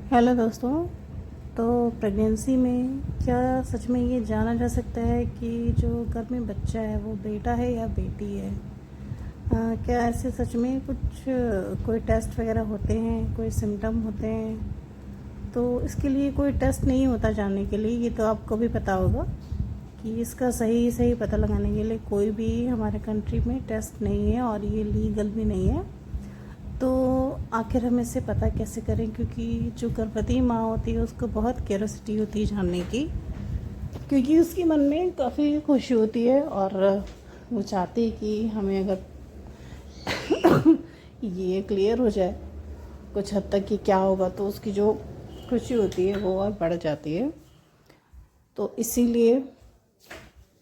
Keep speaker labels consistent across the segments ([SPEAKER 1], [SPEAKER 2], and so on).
[SPEAKER 1] Hello दोस्तों। तो pregnancy में क्या सच में ये जाना जा सकता है कि जो घर में बच्चा है वो बेटा है या बेटी है? क्या ऐसे सच में कुछ कोई टेस्ट वगैरह होते हैं, कोई सिम्टम होते हैं? तो इसके लिए कोई टेस्ट नहीं होता जानने के लिए, ये तो आपको भी पता होगा कि इसका सही सही पता लगाने के लिए कोई भी हमारे कंट्री में टेस्ट नहीं है और ये लीगल भी नहीं है। तो आखिर हम इससे पता कैसे करें, क्योंकि जो गर्भवती माँ होती है उसको बहुत क्यूरोसिटी होती है जानने की, क्योंकि उसके मन में काफ़ी खुशी होती है और वो चाहती है कि हमें अगर ये क्लियर हो जाए कुछ हद तक कि क्या होगा, तो उसकी जो खुशी होती है वो और बढ़ जाती है। तो इसीलिए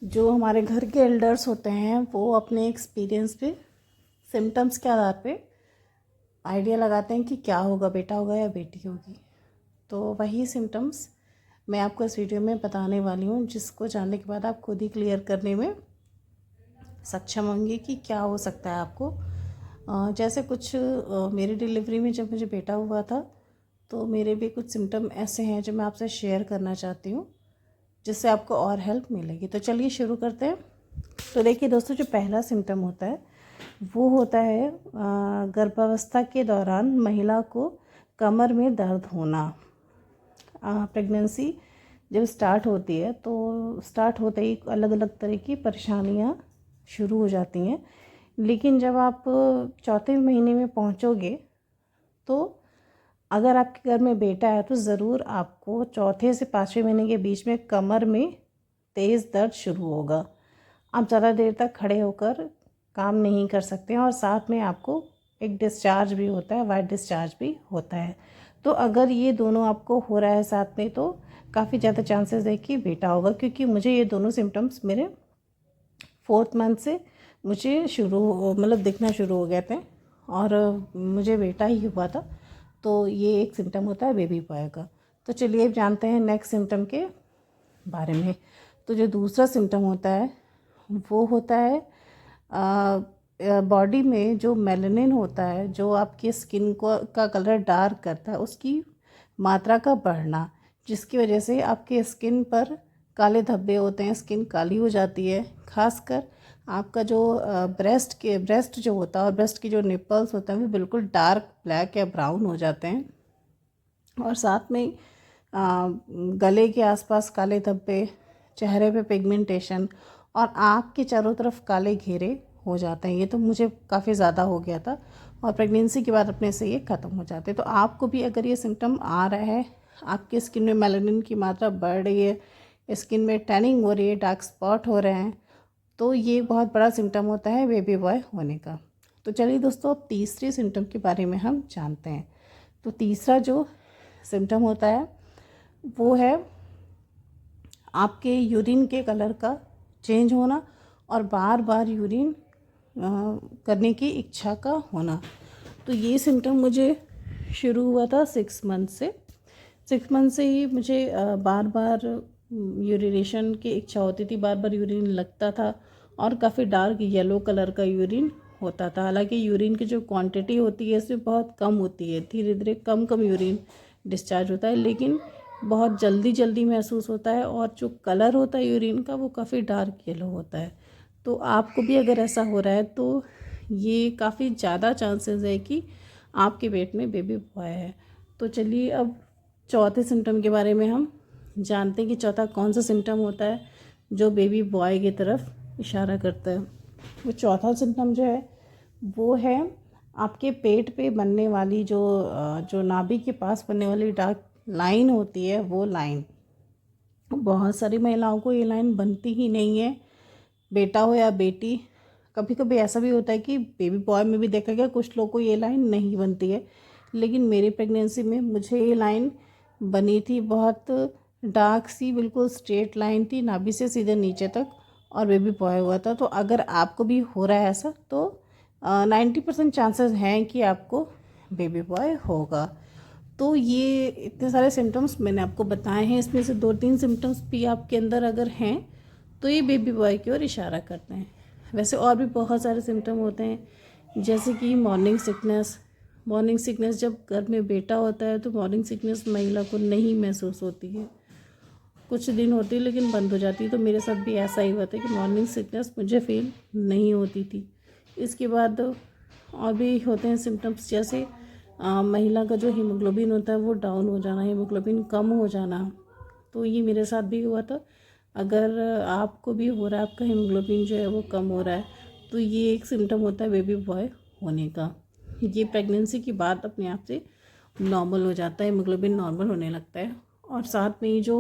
[SPEAKER 1] जो हमारे घर के एल्डर्स होते हैं वो अपने एक्सपीरियंस पे, सिम्टम्स के आधार पे आइडिया लगाते हैं कि क्या होगा, बेटा होगा या बेटी होगी। तो वही सिम्टम्स मैं आपको इस वीडियो में बताने वाली हूँ, जिसको जानने के बाद आप खुद ही क्लियर करने में सक्षम होंगे कि क्या हो सकता है आपको। जैसे कुछ मेरी डिलीवरी में जब मुझे बेटा हुआ था तो मेरे भी कुछ सिम्टम ऐसे हैं जो मैं आपसे शेयर करना चाहती हूँ, जिससे आपको और हेल्प मिलेगी। तो चलिए शुरू करते हैं। तो देखिए दोस्तों, जो पहला सिम्टम होता है वो होता है गर्भावस्था के दौरान महिला को कमर में दर्द होना। प्रेगनेंसी जब स्टार्ट होती है तो स्टार्ट होते ही अलग अलग तरह की परेशानियां शुरू हो जाती हैं, लेकिन जब आप चौथे महीने में पहुंचोगे तो अगर आपके घर में बेटा है तो ज़रूर आपको चौथे से पाँचवें महीने के बीच में कमर में तेज़ दर्द शुरू होगा। आप ज़्यादा देर तक खड़े होकर काम नहीं कर सकते हैं और साथ में आपको एक डिस्चार्ज भी होता है, वाइट डिस्चार्ज भी होता है। तो अगर ये दोनों आपको हो रहा है साथ में तो काफ़ी ज़्यादा चांसेस है कि बेटा होगा, क्योंकि मुझे ये दोनों सिम्टम्स मेरे 4th मंथ से मुझे मतलब दिखना शुरू हो गए थे और मुझे बेटा ही हुआ था। तो ये एक सिम्टम होता है बेबी बॉय का। तो चलिए अब जानते हैं नेक्स्ट सिम्टम के बारे में। तो जो दूसरा सिम्टम होता है वो होता है बॉडी में जो मेलानिन होता है, जो आपकी स्किन को का कलर डार्क करता है, उसकी मात्रा का बढ़ना, जिसकी वजह से आपके स्किन पर काले धब्बे होते हैं, स्किन काली हो जाती है। खासकर आपका जो ब्रेस्ट जो होता है और ब्रेस्ट की जो निपल्स होते हैं वो बिल्कुल डार्क ब्लैक या ब्राउन हो जाते हैं। और साथ में गले के आसपास काले धब्बे, चेहरे पे पिगमेंटेशन और आँख के चारों तरफ काले घेरे हो जाते हैं। ये तो मुझे काफ़ी ज़्यादा हो गया था और प्रेगनेंसी के बाद अपने से ये ख़त्म हो जाते हैं। तो आपको भी अगर ये सिम्टम आ रहा है, आपकी स्किन में मेलानिन की मात्रा बढ़ रही है, स्किन में टैनिंग हो रही है, डार्क स्पॉट हो रहे हैं, तो ये बहुत बड़ा सिम्टम होता है बेबी बॉय होने का। तो चलिए दोस्तों, अब तीसरे सिम्टम के बारे में हम जानते हैं। तो तीसरा जो सिम्टम होता है वो है आपके यूरिन के कलर का चेंज होना और बार बार यूरिन करने की इच्छा का होना। तो ये सिम्टम मुझे शुरू हुआ था 6 मंथ से। 6 मंथ से ही मुझे बार बार यूरिनेशन की इच्छा होती थी, बार बार यूरिन लगता था और काफ़ी डार्क येलो कलर का यूरिन होता था। हालांकि यूरिन की जो क्वांटिटी होती है इसमें बहुत कम होती है, धीरे धीरे कम कम यूरिन डिस्चार्ज होता है, लेकिन बहुत जल्दी जल्दी महसूस होता है और जो कलर होता है यूरिन का वो काफ़ी डार्क येलो होता है। तो आपको भी अगर ऐसा हो रहा है तो ये काफ़ी ज़्यादा चांसेस है कि आपके पेट में बेबी बॉय है। तो चलिए अब चौथे सिम्टम के बारे में हम जानते हैं कि चौथा कौन सा सिम्टम होता है जो बेबी बॉय की तरफ इशारा करता है। वो चौथा सिम्टम जो है वो है आपके पेट पे बनने वाली जो नाभि के पास बनने वाली डार्क लाइन होती है, वो लाइन। बहुत सारी महिलाओं को ये लाइन बनती ही नहीं है, बेटा हो या बेटी। कभी कभी ऐसा भी होता है कि बेबी बॉय में भी देखा गया कुछ लोगों को ये लाइन नहीं बनती है, लेकिन मेरी प्रेगनेंसी में मुझे ये लाइन बनी थी। बहुत डार्क सी बिल्कुल स्ट्रेट लाइन थी नाभि से सीधे नीचे तक और बेबी बॉय हुआ था। तो अगर आपको भी हो रहा है ऐसा तो 90% चांसेस हैं कि आपको बेबी बॉय होगा। तो ये इतने सारे सिम्टम्स मैंने आपको बताए हैं, इसमें से 2-3 सिम्टम्स भी आपके अंदर अगर हैं तो ये बेबी बॉय की ओर इशारा करते हैं। वैसे और भी बहुत सारे सिम्टम होते हैं, जैसे कि मॉर्निंग सिकनेस, मॉर्निंग सिकनेस जब घर में बेटा होता है तो मॉर्निंग सिकनेस महिला को नहीं महसूस होती है, कुछ दिन होती है लेकिन बंद हो जाती है। तो मेरे साथ भी ऐसा ही हुआ था कि मॉर्निंग सिकनेस मुझे फील नहीं होती थी। इसके बाद और भी होते हैं सिम्टम्स, जैसे महिला का जो हीमोग्लोबिन होता है वो डाउन हो जाना, हीमोग्लोबिन कम हो जाना। तो ये मेरे साथ भी हुआ था। अगर आपको भी हो रहा है, आपका हीमोग्लोबिन जो है वो कम हो रहा है, तो ये एक सिम्टम होता है बेबी बॉय होने का। ये प्रेगनेंसी के बाद अपने आप से नॉर्मल हो जाता है, हीमोग्लोबिन नॉर्मल होने लगता है। और साथ में ही जो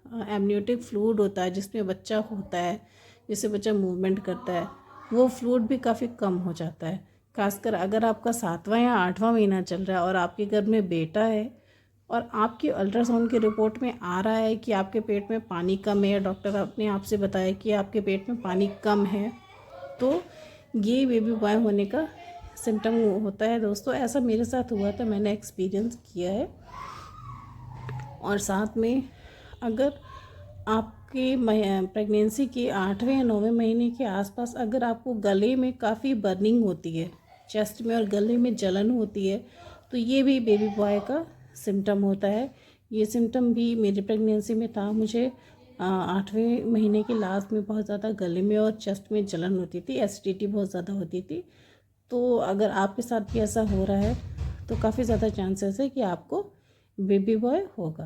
[SPEAKER 1] एमनियोटिक फ्लूइड होता है जिसमें बच्चा होता है, जिससे बच्चा मूवमेंट करता है, वो फ्लूइड भी काफ़ी कम हो जाता है। खासकर अगर आपका 7वां या 8वां महीना चल रहा है और आपके घर में बेटा है और आपकी अल्ट्रासाउंड की रिपोर्ट में आ रहा है कि आपके पेट में पानी कम है, या डॉक्टर आपने आपसे बताया कि आपके पेट में पानी कम है, तो ये बेबी बॉय होने का सिम्टम होता है दोस्तों। ऐसा मेरे साथ हुआ था, मैंने एक्सपीरियंस किया है। और साथ में अगर आपके प्रेगनेंसी के 8वें या 9वें महीने के आसपास अगर आपको गले में काफ़ी बर्निंग होती है, चेस्ट में और गले में जलन होती है, तो ये भी बेबी बॉय का सिम्टम होता है। ये सिम्टम भी मेरी प्रेगनेंसी में था। मुझे 8वें महीने के लास्ट में बहुत ज़्यादा गले में और चेस्ट में जलन होती थी, एसिडिटी बहुत ज़्यादा होती थी। तो अगर आपके साथ भी ऐसा हो रहा है तो काफ़ी ज़्यादा चांसेस है कि आपको बेबी बॉय होगा।